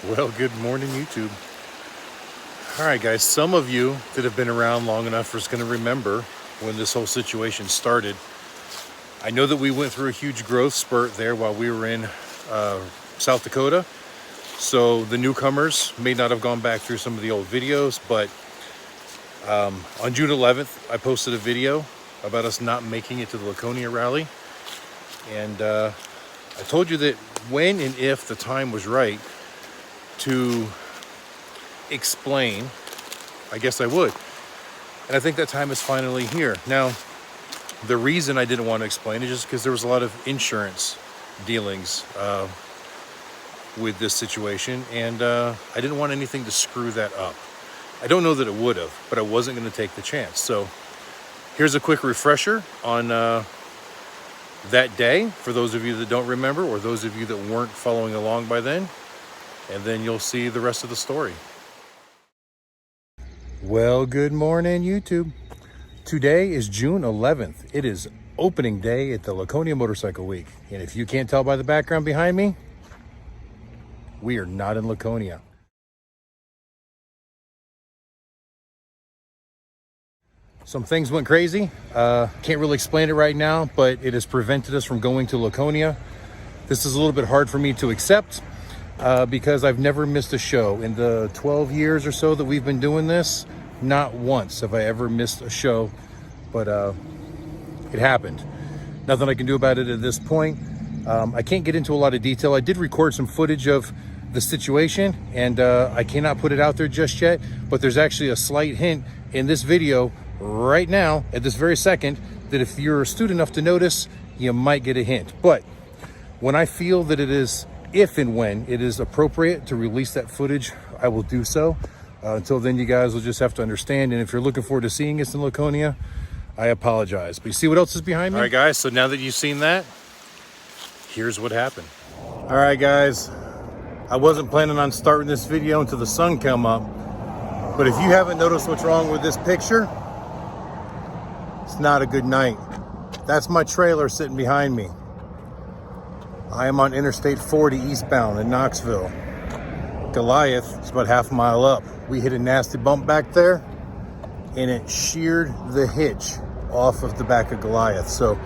Well, good morning, YouTube. All right, guys, some of you that have been around long enough are going to remember when this whole situation started. I know that we went through a huge growth spurt there while we were in South Dakota. So the newcomers may not have gone back through some of the old videos, but on June 11th, I posted a video about us not making it to the Laconia rally. And I told you that when and if the time was right to explain, I guess I would. And I think that time is finally here. Now, the reason I didn't want to explain is just because there was a lot of insurance dealings with this situation, and I didn't want anything to screw that up. I don't know that it would have, but I wasn't going to take the chance. So here's a quick refresher on that day for those of you that don't remember, or those of you that weren't following along by then, and then you'll see the rest of the story. Well, good morning, YouTube. Today is June 11th. It is opening day at the Laconia Motorcycle Week. And if you can't tell by the background behind me, we are not in Laconia. Some things went crazy. Can't really explain it right now, but it has prevented us from going to Laconia. This is a little bit hard for me to accept because I've never missed a show. In the 12 years or so that we've been doing this, not once have I ever missed a show, but it happened. Nothing I can do about it at this point. I can't get into a lot of detail. I did record some footage of the situation, and I cannot put it out there just yet, but there's actually a slight hint in this video right now, at this very second, that if you're astute enough to notice, you might get a hint. But when I feel that it is, if and when it is appropriate to release that footage, I will do so. Until then, you guys will just have to understand. And if you're looking forward to seeing us in Laconia, I apologize. But you see what else is behind me? All right, guys, so now that you've seen that, here's what happened. All right, guys, I wasn't planning on starting this video until the sun come up. But if you haven't noticed what's wrong with this picture, it's not a good night. That's my trailer sitting behind me. I am on Interstate 40 eastbound in Knoxville. Goliath is about half a mile up. We hit a nasty bump back there, and it sheared the hitch off of the back of Goliath. So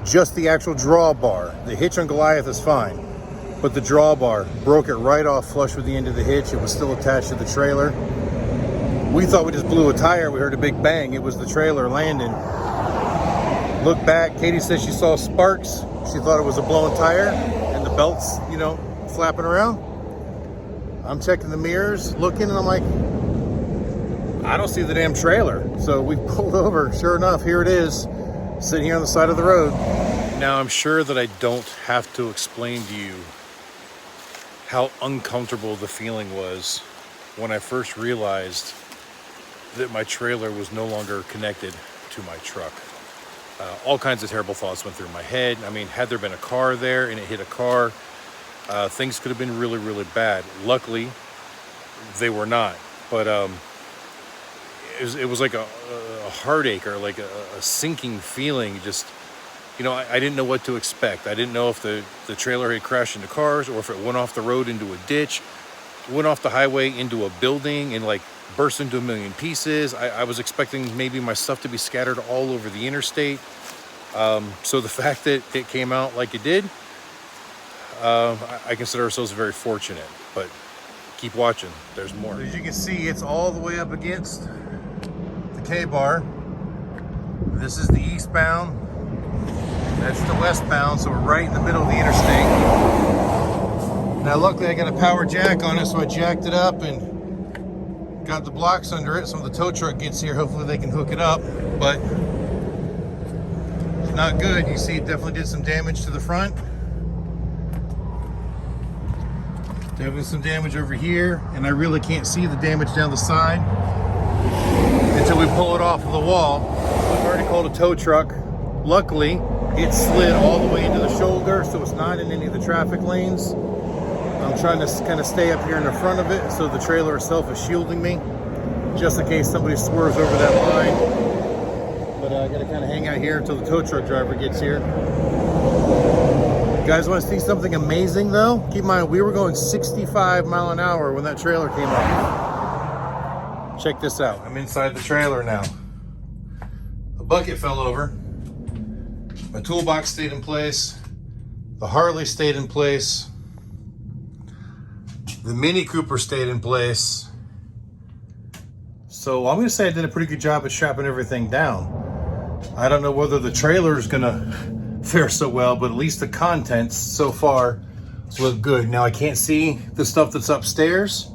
just the actual drawbar, the hitch on Goliath is fine, but the drawbar broke it right off flush with the end of the hitch. It was still attached to the trailer. We thought we just blew a tire. We heard a big bang. It was the trailer landing. Look back, Katie says she saw sparks. She thought it was a blown tire and the belts, flapping around. I'm checking the mirrors, looking, and I'm like, I don't see the damn trailer. So we pulled over. Sure enough, here it is, sitting here on the side of the road. Now, I'm sure that I don't have to explain to you how uncomfortable the feeling was when I first realized that my trailer was no longer connected to my truck. All kinds of terrible thoughts went through my head. I mean, had there been a car there and it hit a car, things could have been really, really bad. Luckily, they were not. But it was like a heartache, or like a sinking feeling. Just, I didn't know what to expect. I didn't know if the trailer had crashed into cars, or if it went off the road into a ditch, went off the highway into a building and like burst into a million pieces. I was expecting maybe my stuff to be scattered all over the interstate. So the fact that it came out like it did, I consider ourselves very fortunate. But keep watching, there's more. As you can see, it's all the way up against the K-bar. This is the eastbound, that's the westbound, so we're right in the middle of the interstate. Now luckily I got a power jack on it, so I jacked it up and got the blocks under it. So when the tow truck gets here, hopefully they can hook it up, but it's not good. You see it definitely did some damage to the front. Definitely some damage over here, and I really can't see the damage down the side until we pull it off of the wall. I've already called a tow truck. Luckily, it slid all the way into the shoulder, so it's not in any of the traffic lanes. I'm trying to kind of stay up here in the front of it, so the trailer itself is shielding me, just in case somebody swerves over that line. But I gotta kind of hang out here until the tow truck driver gets here. guys want to see something amazing though? Keep in mind, we were going 65 mile an hour when that trailer came up. Check this out. I'm inside the trailer now. A bucket fell over. My toolbox stayed in place. The Harley stayed in place. The Mini Cooper stayed in place. So I'm gonna say I did a pretty good job at strapping everything down. I don't know whether the trailer is gonna fare so well, but at least the contents so far look good. Now I can't see the stuff that's upstairs,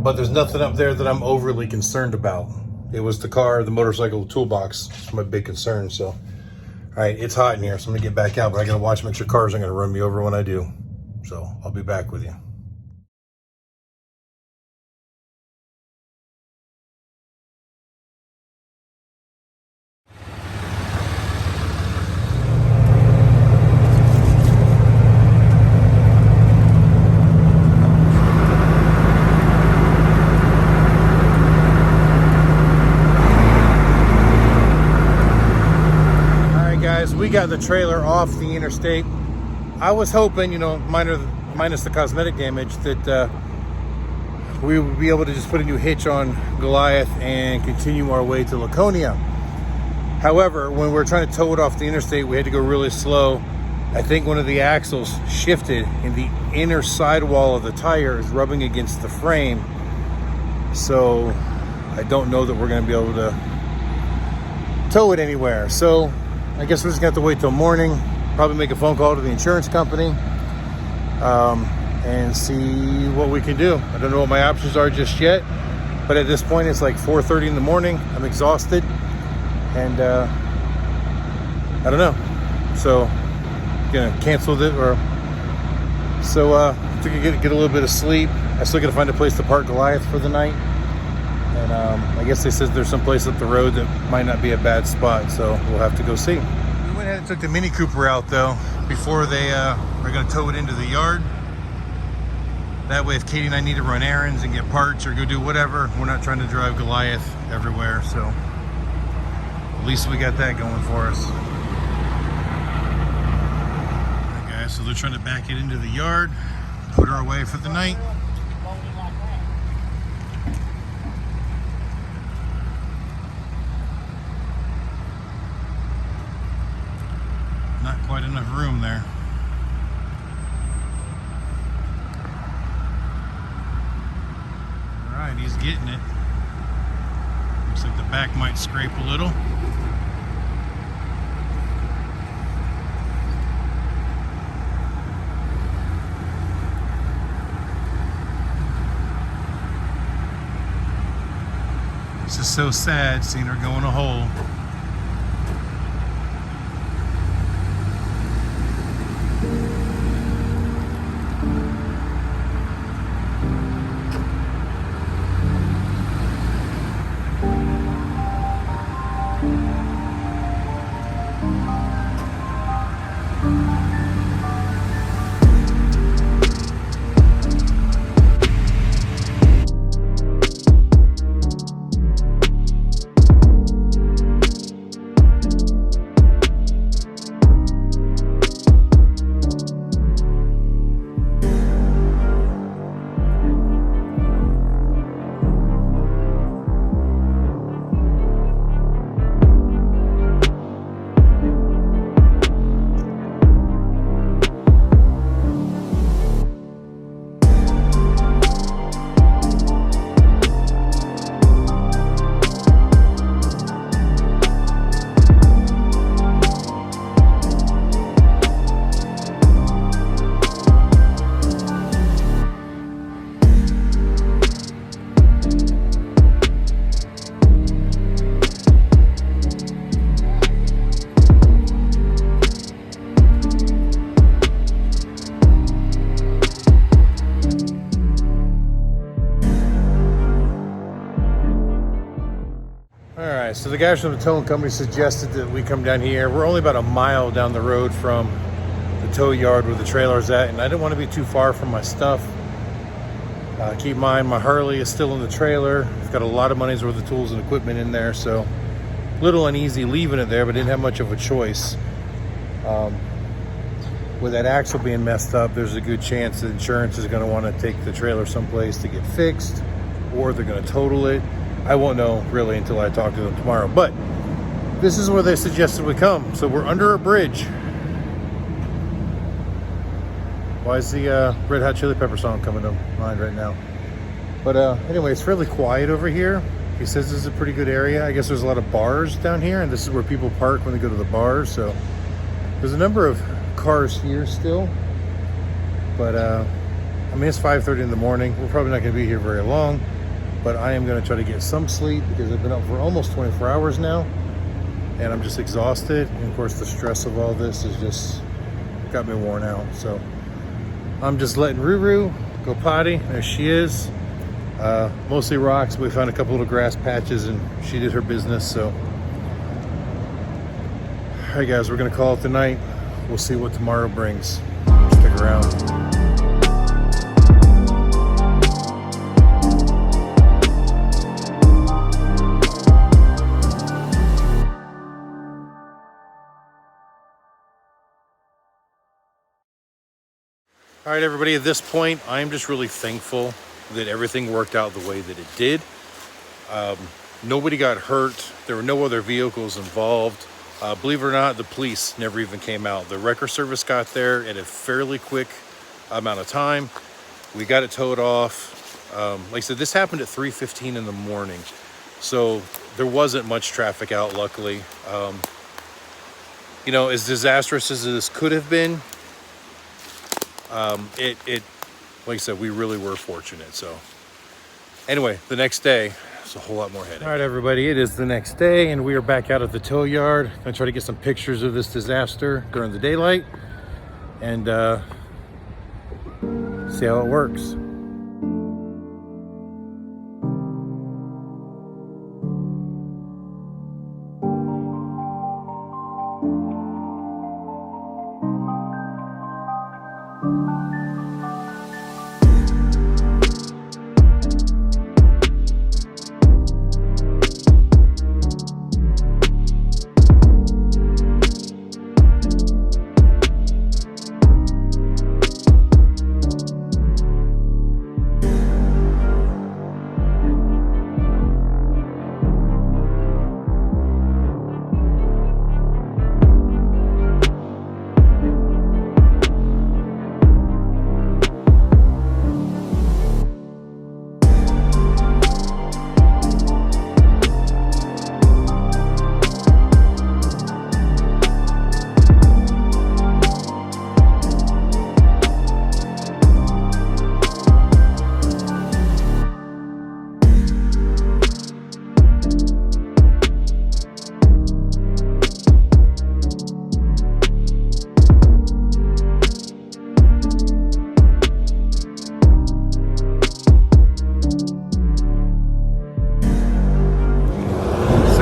but there's nothing up there that I'm overly concerned about. It was the car, the motorcycle, the toolbox, my big concern. So, all right, it's hot in here, so I'm gonna get back out, but I gotta watch, make sure cars aren't gonna run me over when I do. So I'll be back with you. We got the trailer off the interstate. I was hoping, you know, minus the cosmetic damage, that we would be able to just put a new hitch on Goliath and continue our way to Laconia. However, when we were trying to tow it off the interstate, we had to go really slow. I think one of the axles shifted and the inner sidewall of the tire is rubbing against the frame. So I don't know that we're going to be able to tow it anywhere. So I guess we're just gonna have to wait till morning, probably make a phone call to the insurance company, and see what we can do. I don't know what my options are just yet, but at this point it's like 4:30 in the morning. I'm exhausted, and I don't know. So gonna cancel it, or so to get a little bit of sleep. I still gotta find a place to park Goliath for the night. And I guess they said there's some place up the road that might not be a bad spot, so we'll have to go see. We went ahead and took the Mini Cooper out though before they are going to tow it into the yard. That way, if Katie and I need to run errands and get parts or go do whatever, we're not trying to drive Goliath everywhere. So at least we got that going for us. All right, guys, so they're trying to back it into the yard, put her away for the night. Not quite enough room there. All right, he's getting it. Looks like the back might scrape a little. This is so sad seeing her go in a hole. So the guys from the towing company suggested that we come down here. We're only about a mile down the road from the tow yard where the trailer's at, and I didn't want to be too far from my stuff. Keep in mind, my Harley is still in the trailer. I've got a lot of money's worth of tools and equipment in there, so a little uneasy leaving it there, but didn't have much of a choice. with that axle being messed up, there's a good chance that insurance is going to want to take the trailer someplace to get fixed, or they're going to total it. I won't know really until I talk to them tomorrow, but this is where they suggested we come. So we're under a bridge. Why is the Red Hot Chili Pepper song coming to mind right now? But anyway, it's fairly quiet over here. He says this is a pretty good area. I guess there's a lot of bars down here, and this is where people park when they go to the bars. So there's a number of cars here still. But I mean, it's 5:30 in the morning. We're probably not going to be here very long, but I am going to try to get some sleep because I've been up for almost 24 hours now, and I'm just exhausted. And of course, the stress of all this has just got me worn out. So I'm just letting Ruru go potty. There she is. Mostly rocks. We found a couple little grass patches and she did her business. So, all right, guys, we're going to call it the night. We'll see what tomorrow brings. Stick around. All right, everybody, at this point, I'm just really thankful that everything worked out the way that it did. Nobody got hurt. There were no other vehicles involved. Believe it or not, the police never even came out. The wrecker service got there in a fairly quick amount of time. We got it towed off. Like I said, this happened at 3:15 in the morning. So there wasn't much traffic out, luckily. You know, as disastrous as this could have been, like I said, we really were fortunate. So anyway, the next day, it's a whole lot more headache. All right, everybody, it is the next day and we are back out at the tow yard. I'm gonna try to get some pictures of this disaster during the daylight and see how it works.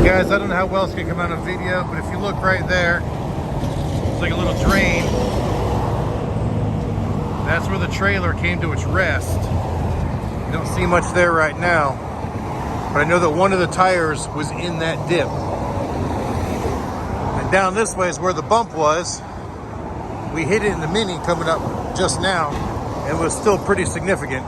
Guys, I don't know how well it's gonna come out on video, but if you look right there, it's like a little drain. That's where the trailer came to its rest. You don't see much there right now, but I know that one of the tires was in that dip. And down this way is where the bump was. We hit it in the Mini coming up just now, and it was still pretty significant.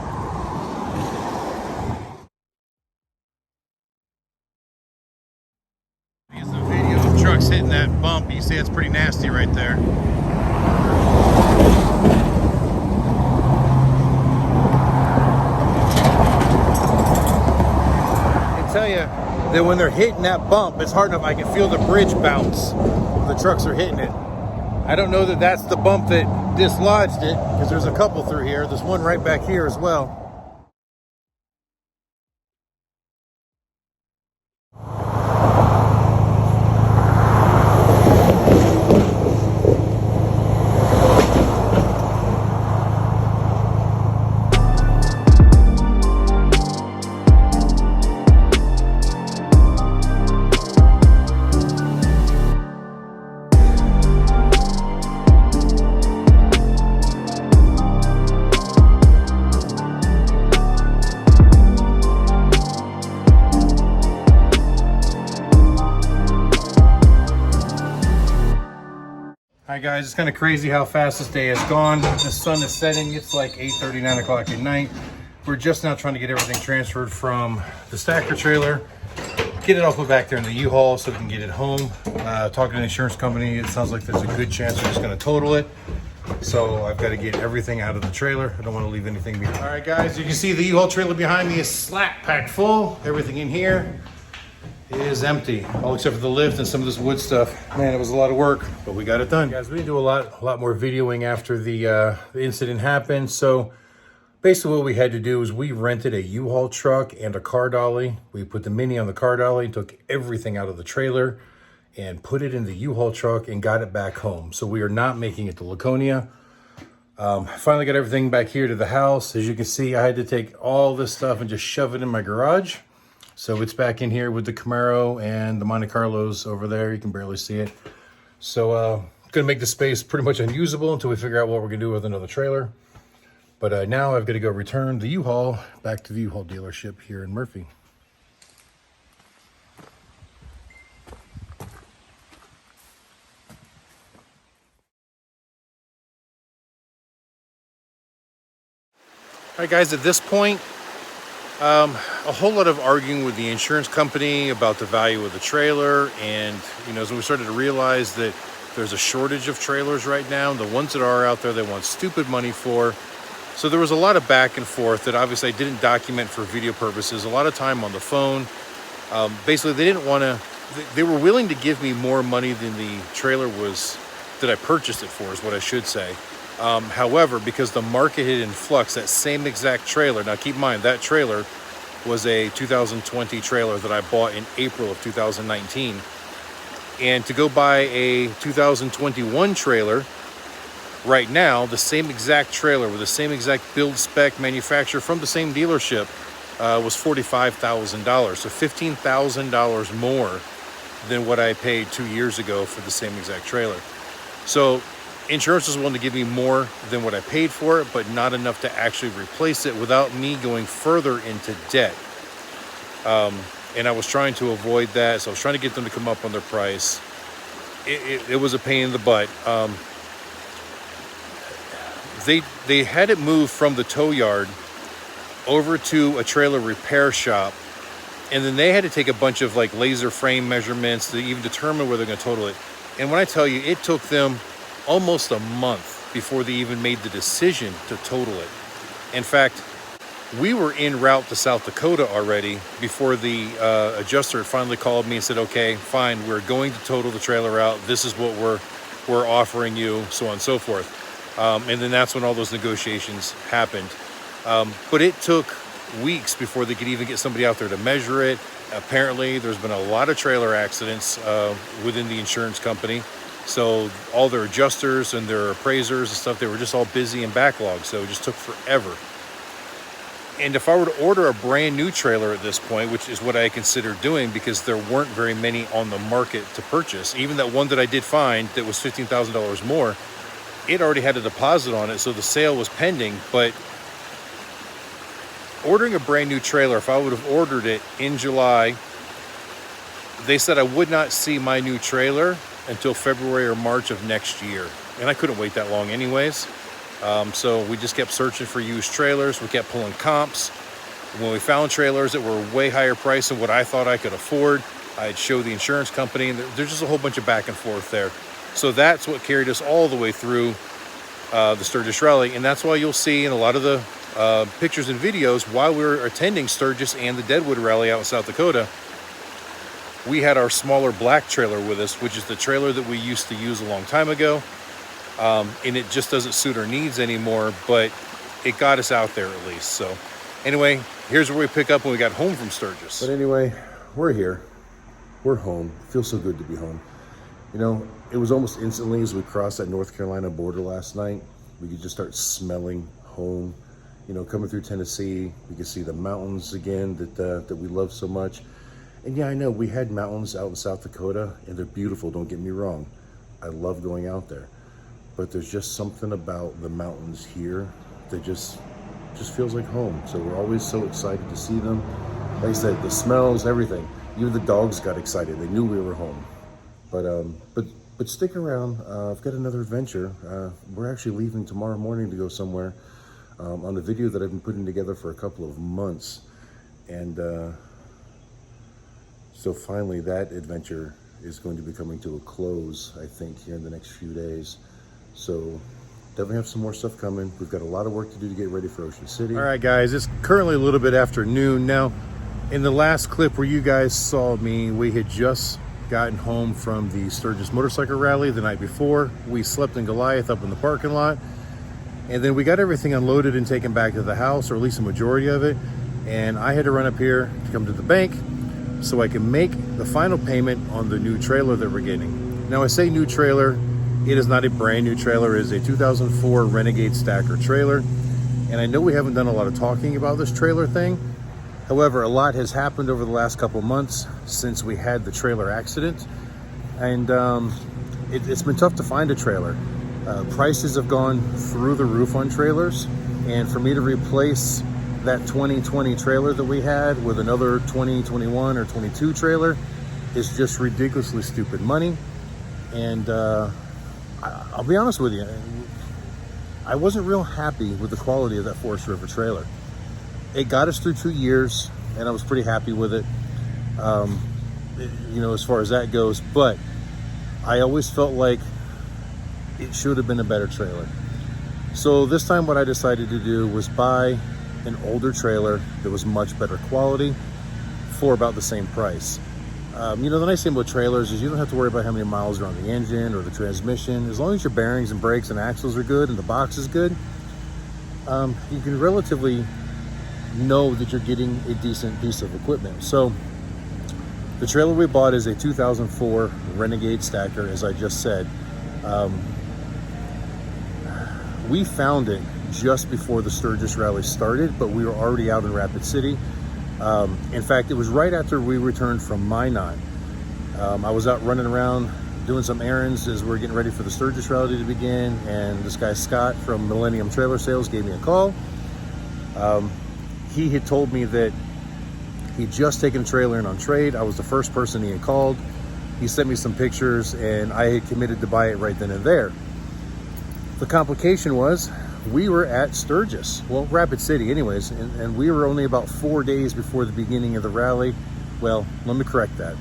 Trucks hitting that bump. You see it's pretty nasty right there. I can tell you that when they're hitting that bump, it's hard enough. I can feel the bridge bounce when the trucks are hitting it. I don't know that that's the bump that dislodged it, because there's a couple through here. There's one right back here as well. guys, it's kind of crazy how fast this day has gone. The sun is setting. It's like 8:30, 9 o'clock at night. We're just now trying to get everything transferred from the stacker trailer, get it all put back there in the U-Haul so we can get it home. Talking to the insurance company, it sounds like there's a good chance they're just going to total it. So I've got to get everything out of the trailer. I don't want to leave anything behind. All right, guys, you can see the U-Haul trailer behind me is slap packed full. Everything in here is empty, all except for the lift and some of this wood stuff. Man, it was a lot of work, but we got it done. Guys, we didn't do a lot more videoing after the incident happened. So basically what we had to do is we rented a U-Haul truck and a car dolly. We put the Mini on the car dolly, took everything out of the trailer and put it in the U-Haul truck and got it back home. So we are not making it to Laconia. Finally got everything back here to the house. As you can see, I had to take all this stuff and just shove it in my garage. So it's back in here with the Camaro and the Monte Carlos over there. You can barely see it. So gonna make the space pretty much unusable until we figure out what we're gonna do with another trailer. But now I've got to go return the U-Haul back to the U-Haul dealership here in Murphy. All right, guys, at this point, a whole lot of arguing with the insurance company about the value of the trailer. And, you know, so we started to realize that there's a shortage of trailers right now. The ones that are out there, they want stupid money for. So there was a lot of back and forth that obviously I didn't document for video purposes, a lot of time on the phone. Basically, they didn't want to, they were willing to give me more money than the trailer was, that I purchased it for, is what I should say. However, because the market hit in flux, that same exact trailer, now keep in mind, that trailer was a 2020 trailer that I bought in April of 2019. And to go buy a 2021 trailer, right now, the same exact trailer with the same exact build spec manufacturer from the same dealership was $45,000. So $15,000 more than what I paid 2 years ago for the same exact trailer. So insurance was willing to give me more than what I paid for it, but not enough to actually replace it without me going further into debt. And I was trying to avoid that. So I was trying to get them to come up on their price. It was a pain in the butt. They had it moved from the tow yard over to a trailer repair shop, and then they had to take a bunch of like laser frame measurements to even determine where they're going to total it. And when I tell you, it took them almost a month before they even made the decision to total it. In fact, we were en route to South Dakota already before the adjuster finally called me and said, okay, fine, we're going to total the trailer out. This is what we're offering you, so on and so forth. And then that's when all those negotiations happened. But it took weeks before they could even get somebody out there to measure it. Apparently, there's been a lot of trailer accidents within the insurance company. So all their adjusters and their appraisers and stuff, they were just all busy and backlogged. So it just took forever. And if I were to order a brand new trailer at this point, which is what I considered doing because there weren't very many on the market to purchase, even that one that I did find that was $15,000 more, it already had a deposit on it, so the sale was pending. But ordering a brand new trailer, if I would have ordered it in July, they said I would not see my new trailer until February or March of next year. And I couldn't wait that long anyways. So we just kept searching for used trailers. We kept pulling comps. When we found trailers that were way higher price than what I thought I could afford, I'd show the insurance company, and there's just a whole bunch of back and forth there. So that's what carried us all the way through the Sturgis Rally. And that's why you'll see in a lot of the pictures and videos while we were attending Sturgis and the Deadwood Rally out in South Dakota, we had our smaller black trailer with us, which is the trailer that we used to use a long time ago. And it just doesn't suit our needs anymore, but it got us out there at least. So anyway, here's where we pick up when we got home from Sturgis. But anyway, we're here. We're home. It feels so good to be home. You know, it was almost instantly as we crossed that North Carolina border last night, we could just start smelling home. You know, coming through Tennessee, we could see the mountains again that we love so much. And yeah, I know we had mountains out in South Dakota, and they're beautiful, don't get me wrong. I love going out there. But there's just something about the mountains here that just feels like home. So we're always so excited to see them. Like I said, the smells, everything. Even the dogs got excited. They knew we were home. But But stick around, I've got another adventure. We're actually leaving tomorrow morning to go somewhere on a video that I've been putting together for a couple of months. And so finally that adventure is going to be coming to a close, I think, here in the next few days. So definitely have some more stuff coming. We've got a lot of work to do to get ready for Ocean City. All right, guys, it's currently a little bit after noon. Now, in the last clip where you guys saw me, we had just gotten home from the Sturgis motorcycle rally the night before. We slept in Goliath up in the parking lot. And then we got everything unloaded and taken back to the house, or at least a majority of it. And I had to run up here to come to the bank so I can make the final payment on the new trailer that we're getting. Now, I say new trailer, it is not a brand new trailer. It is a 2004 Renegade Stacker trailer. And I know we haven't done a lot of talking about this trailer thing. However, a lot has happened over the last couple months since we had the trailer accident. And it's been tough to find a trailer. Prices have gone through the roof on trailers. And for me to replace that 2020 trailer that we had with another 2021 or 22 trailer is just ridiculously stupid money. And I'll be honest with you, I wasn't real happy with the quality of that Forest River trailer. It got us through 2 years, and I was pretty happy with it, you know, as far as that goes. But I always felt like it should have been a better trailer. So this time what I decided to do was buy an older trailer that was much better quality for about the same price. You know, the nice thing about trailers is you don't have to worry about how many miles are on the engine or the transmission. As long as your bearings and brakes and axles are good and the box is good, you can relatively know that you're getting a decent piece of equipment. So the trailer we bought is a 2004 Renegade Stacker, as I just said. We found it just before the Sturgis rally started, but we were already out in Rapid City. In fact, it was right after we returned from Minot. I was out running around doing some errands as we're getting ready for the Sturgis rally to begin, and this guy Scott from Millennium Trailer Sales gave me a call. He had told me that he'd just taken a trailer in on trade. I was the first person he had called. He sent me some pictures, and I had committed to buy it right then and there. The complication was we were at Sturgis, well, Rapid City anyways, and we were only about 4 days before the beginning of the rally. Well, let me correct that.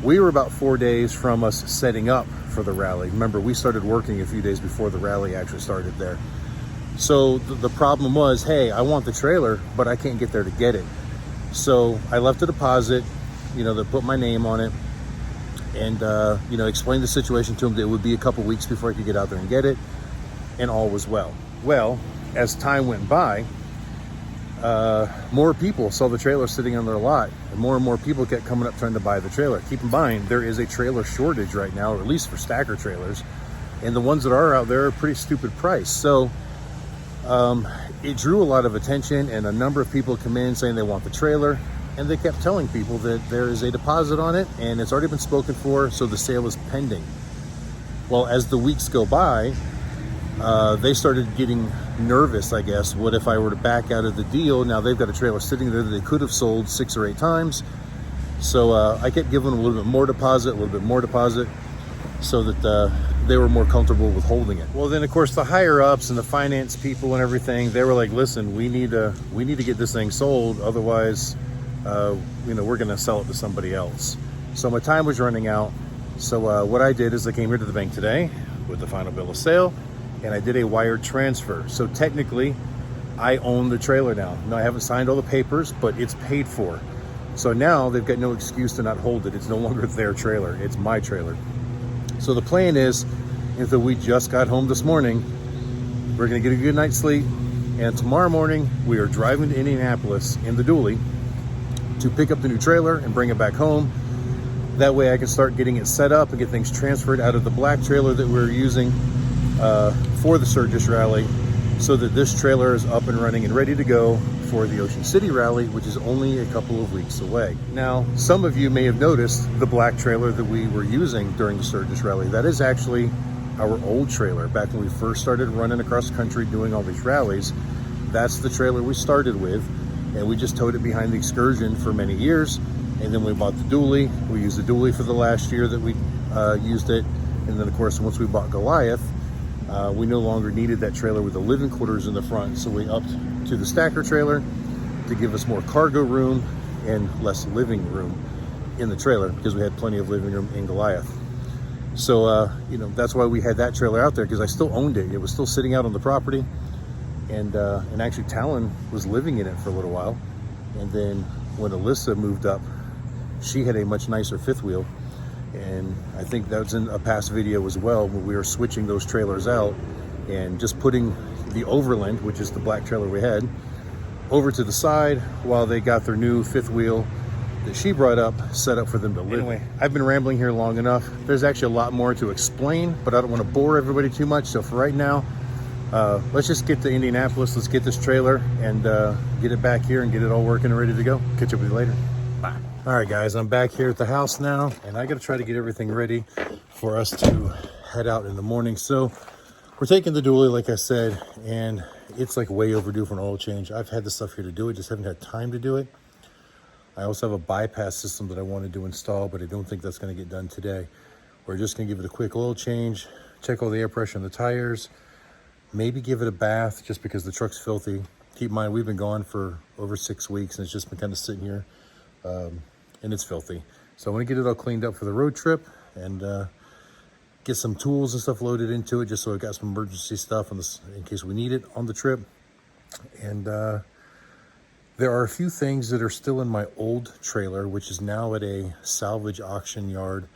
We were about 4 days from us setting up for the rally. Remember, we started working a few days before the rally actually started there. So the problem was, hey, I want the trailer, but I can't get there to get it. So I left a deposit, you know, that put my name on it, and, you know, explained the situation to him that it would be a couple weeks before I could get out there and get it, and all was well. Well, as time went by, more people saw the trailer sitting on their lot, and more people kept coming up trying to buy the trailer. Keep in mind, there is a trailer shortage right now, or at least for stacker trailers, and the ones that are out there are a pretty stupid price. So it drew a lot of attention, and a number of people come in saying they want the trailer, and they kept telling people that there is a deposit on it and it's already been spoken for, so the sale is pending. Well, as the weeks go by, they started getting nervous, I guess. What if I were to back out of the deal? Now they've got a trailer sitting there that they could have sold 6 or 8 times. So I kept giving them a little bit more deposit, so that they were more comfortable with holding it. Well, then of course the higher ups and the finance people and everything, they were like, listen, we need to get this thing sold, otherwise you know, we're gonna sell it to somebody else. So my time was running out. So what I did is I came here to the bank today with the final bill of sale, and I did a wire transfer. So technically I own the trailer now. No, I haven't signed all the papers, but it's paid for. So now they've got no excuse to not hold it. It's no longer their trailer, it's my trailer. So the plan is that we just got home this morning. We're gonna get a good night's sleep, and tomorrow morning we are driving to Indianapolis in the dually to pick up the new trailer and bring it back home. That way I can start getting it set up and get things transferred out of the black trailer that we're using for the Sturgis rally, so that this trailer is up and running and ready to go for the Ocean City rally, which is only a couple of weeks away. Now, some of you may have noticed the black trailer that we were using during the Sturgis rally. That is actually our old trailer. Back when we first started running across the country doing all these rallies, that's the trailer we started with, and we just towed it behind the Excursion for many years. And then we bought the dually. We used the dually for the last year that we used it. And then of course, once we bought Goliath, we no longer needed that trailer with the living quarters in the front. So we upped to the stacker trailer to give us more cargo room and less living room in the trailer, because we had plenty of living room in Goliath. So, you know, that's why we had that trailer out there, because I still owned it. It was still sitting out on the property. And actually Talon was living in it for a little while. And then when Alyssa moved up, she had a much nicer fifth wheel. And I think that was in a past video as well, when we were switching those trailers out and just putting the Overland, which is the black trailer we had, over to the side while they got their new fifth wheel that she brought up, set up for them to live. Anyway, I've been rambling here long enough. There's actually a lot more to explain, but I don't want to bore everybody too much. So for right now, let's just get to Indianapolis. Let's get this trailer and get it back here and get it all working and ready to go. Catch up with you later. Bye. All right, guys, I'm back here at the house now, and I got to try to get everything ready for us to head out in the morning. So we're taking the dually, like I said, and it's like way overdue for an oil change. I've had the stuff here to do it, just haven't had time to do it. I also have a bypass system that I wanted to install, but I don't think that's going to get done today. We're just going to give it a quick oil change, check all the air pressure in the tires, maybe give it a bath just because the truck's filthy. Keep in mind, we've been gone for over 6 weeks, and it's just been kind of sitting here, and it's filthy. So I want to get it all cleaned up for the road trip and get some tools and stuff loaded into it, just so I got some emergency stuff on this in case we need it on the trip. And there are a few things that are still in my old trailer, which is now at a salvage auction yard,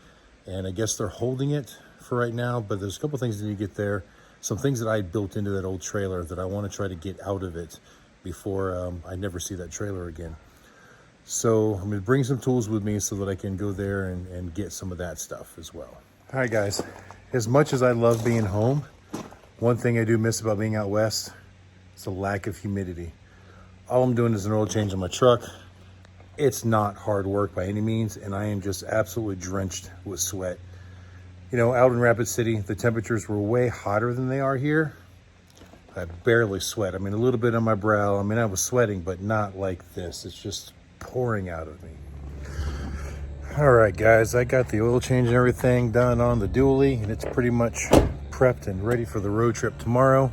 and I guess they're holding it for right now, but there's a couple things that need to get there. Some things that I built into that old trailer that I want to try to get out of it before I never see that trailer again. So I'm going to bring some tools with me so that I can go there and get some of that stuff as well. All right, guys, as much as I love being home, one thing I do miss about being out west is the lack of humidity. All I'm doing is an oil change on my truck. It's not hard work by any means, and I am just absolutely drenched with sweat. You know, out in Rapid City, the temperatures were way hotter than they are here. I barely sweat. I mean, a little bit on my brow. I mean, I was sweating, but not like this. It's just pouring out of me. All right, guys, I got the oil change and everything done on the dually, and it's pretty much prepped and ready for the road trip tomorrow.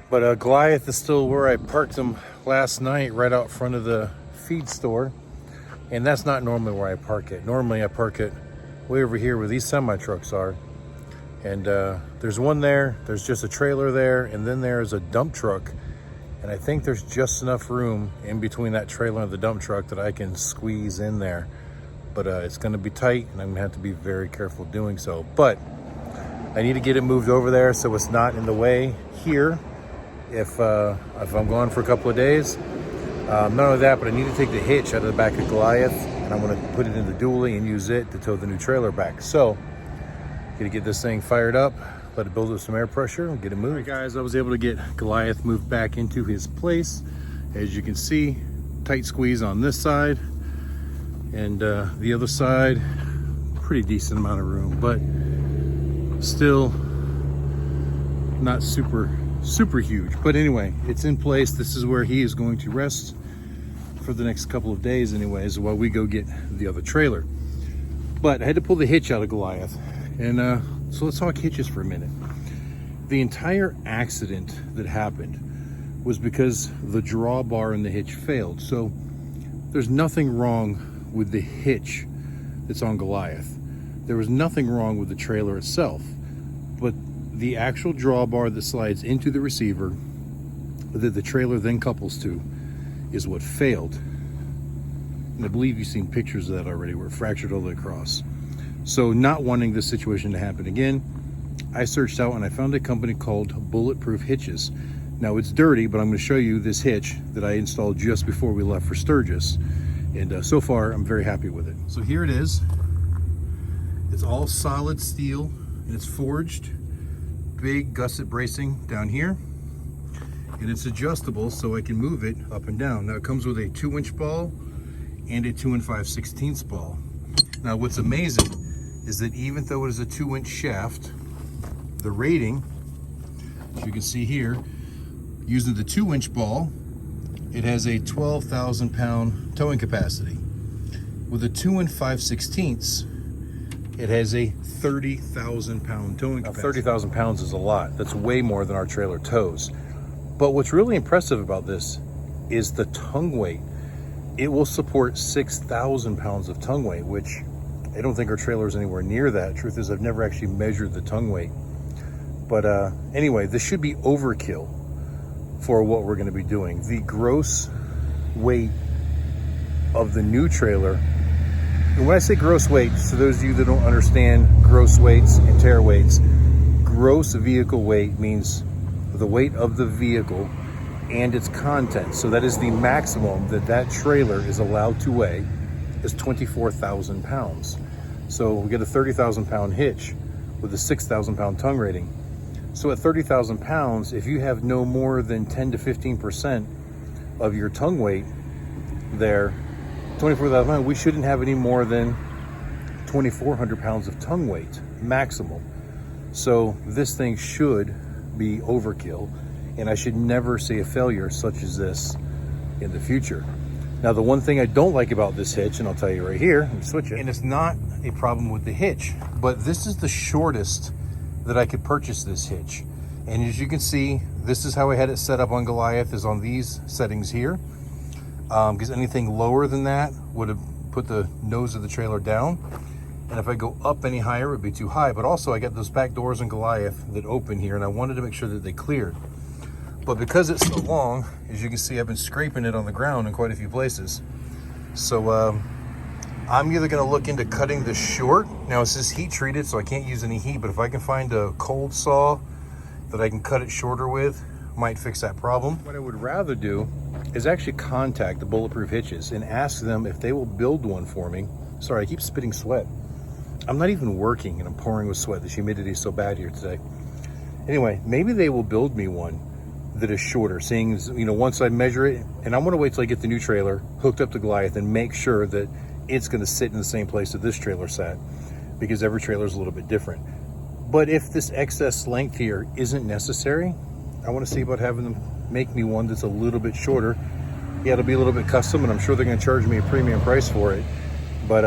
But Goliath is still where I parked them last night, right out front of the feed store. And that's not normally where I park it. Normally I park it way over here where these semi-trucks are. And there's one there, there's just a trailer there, and then there's a dump truck. And I think there's just enough room in between that trailer and the dump truck that I can squeeze in there. But it's gonna be tight, and I'm gonna have to be very careful doing so. But I need to get it moved over there so it's not in the way here if I'm gone for a couple of days. Not only that, but I need to take the hitch out of the back of Goliath, and I'm gonna put it in the dually and use it to tow the new trailer back. So, gonna get this thing fired up, let it build up some air pressure, and get it moved. All right, guys, I was able to get Goliath moved back into his place. As you can see, tight squeeze on this side, and the other side, pretty decent amount of room, but still not super huge. But anyway, it's in place. This is where he is going to rest for the next couple of days anyways, while we go get the other trailer. But I had to pull the hitch out of Goliath, and so let's talk hitches for a minute. The entire accident that happened was because the drawbar in the hitch failed. So there's nothing wrong with the hitch that's on Goliath. There was nothing wrong with the trailer itself, but the actual drawbar that slides into the receiver that the trailer then couples to is what failed. And I believe you've seen pictures of that already, where it fractured all the way across. So not wanting this situation to happen again, I searched out and I found a company called Bulletproof Hitches. Now it's dirty, but I'm going to show you this hitch that I installed just before we left for Sturgis. And so far, I'm very happy with it. So here it is. It's all solid steel and it's forged. Big gusset bracing down here, and it's adjustable so I can move it up and down. Now it comes with a 2-inch ball and a 2 5/16 ball. Now what's amazing is that even though it is a 2-inch shaft, the rating, as you can see here, using the 2-inch ball, it has a 12,000 pound towing capacity. With a 2 5/16, It has a 30,000 pound towing capacity. 30,000 pounds is a lot. That's way more than our trailer tows. But what's really impressive about this is the tongue weight. It will support 6,000 pounds of tongue weight, which I don't think our trailer is anywhere near that. Truth is, I've never actually measured the tongue weight. But anyway, this should be overkill for what we're gonna be doing. The gross weight of the new trailer, and when I say gross weight, to those of you that don't understand gross weights and tare weights, gross vehicle weight means the weight of the vehicle and its content. So that is the maximum that that trailer is allowed to weigh, is 24,000 pounds. So we get a 30,000 pound hitch with a 6,000 pound tongue rating. So at 30,000 pounds, if you have no more than 10 to 15% of your tongue weight there, 24,000 pounds, we shouldn't have any more than 2,400 pounds of tongue weight maximum. So this thing should be overkill, and I should never see a failure such as this in the future. Now, the one thing I don't like about this hitch, and I'll tell you right here, let me switch it, and it's not a problem with the hitch, but this is the shortest that I could purchase this hitch. And as you can see, this is how I had it set up on Goliath, is on these settings here. Because anything lower than that would have put the nose of the trailer down. And if I go up any higher, it would be too high. But also I got those back doors on Goliath that open here, and I wanted to make sure that they cleared. But because it's so long, as you can see, I've been scraping it on the ground in quite a few places. So I'm either gonna look into cutting this short. Now this is heat treated, so I can't use any heat, but if I can find a cold saw that I can cut it shorter with, might fix that problem. What I would rather do is actually contact the Bulletproof Hitches and ask them if they will build one for me. Sorry, I keep spitting sweat. I'm not even working and I'm pouring with sweat. The humidity is so bad here today. Anyway, maybe they will build me one that is shorter, seeing, you know, once I measure it, and I want to wait till I get the new trailer hooked up to Goliath and make sure that it's going to sit in the same place that this trailer sat, because every trailer is a little bit different. But if this excess length here isn't necessary, I want to see about having them make me one that's a little bit shorter. Yeah, it'll be a little bit custom, and I'm sure they're going to charge me a premium price for it. But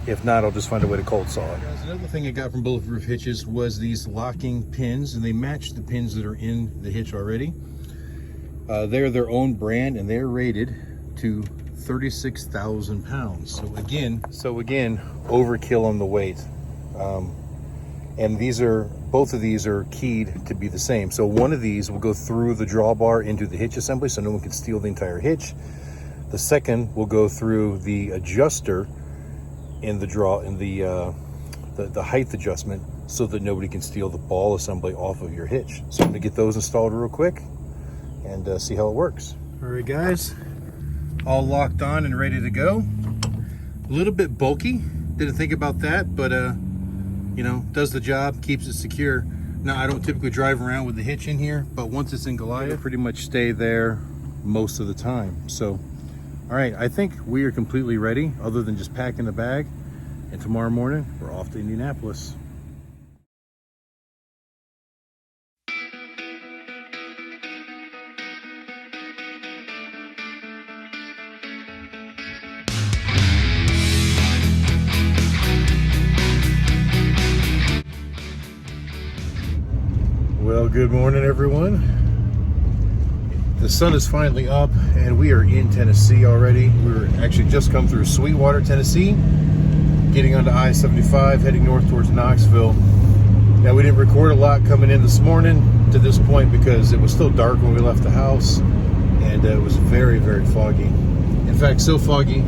if not, I'll just find a way to cold saw it. Guys, another thing I got from Bulletproof Hitches was these locking pins, and they match the pins that are in the hitch already. They're their own brand, and they're rated to 36,000 pounds. So again, overkill on the weight. And these are, both of these are keyed to be the same. So one of these will go through the drawbar into the hitch assembly, so no one can steal the entire hitch. The second will go through the adjuster in the the height adjustment, so that nobody can steal the ball assembly off of your hitch. So I'm gonna get those installed real quick and see how it works. All right, guys, all locked on and ready to go. A little bit bulky, didn't think about that, but you know, does the job, keeps it secure. Now, I don't typically drive around with the hitch in here, but once it's in Goliath, it'll pretty much stay there most of the time. So, all right, I think we are completely ready, other than just packing the bag. And tomorrow morning, we're off to Indianapolis. Well, good morning, everyone. The sun is finally up and we are in Tennessee already. We're actually just come through Sweetwater, Tennessee, getting onto I-75, heading north towards Knoxville. Now, we didn't record a lot coming in this morning to this point because it was still dark when we left the house, and it was very, very foggy. In fact, so foggy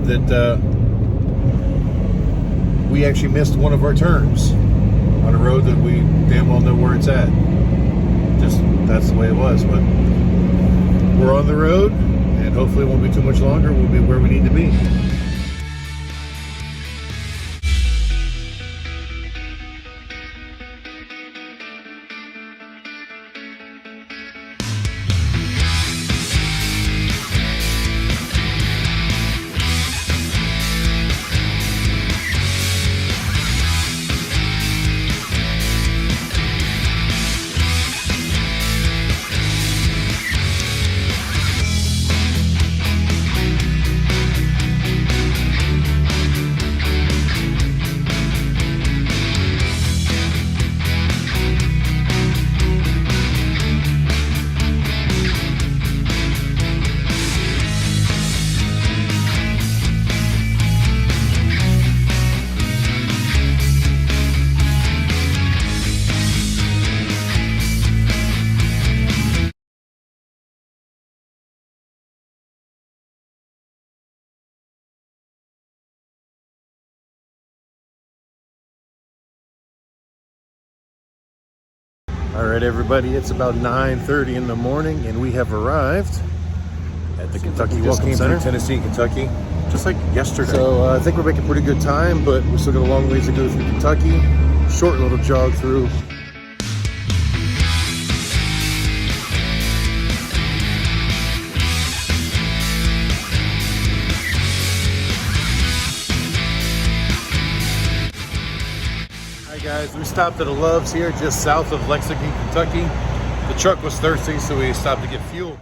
that we actually missed one of our turns on a road that we damn well know where it's at. Just, that's the way it was. But we're on the road, and hopefully it won't be too much longer. We'll be where we need to be. All right, everybody, it's about 9:30 in the morning, and we have arrived at the Kentucky Welcome Center. Tennessee, Kentucky, just like yesterday. So I think we're making pretty good time, but we still got a long ways to go through Kentucky. Short little jog through. Hi guys, we stopped at a Love's here just south of Lexington, Kentucky. The truck was thirsty, so we stopped to get fuel.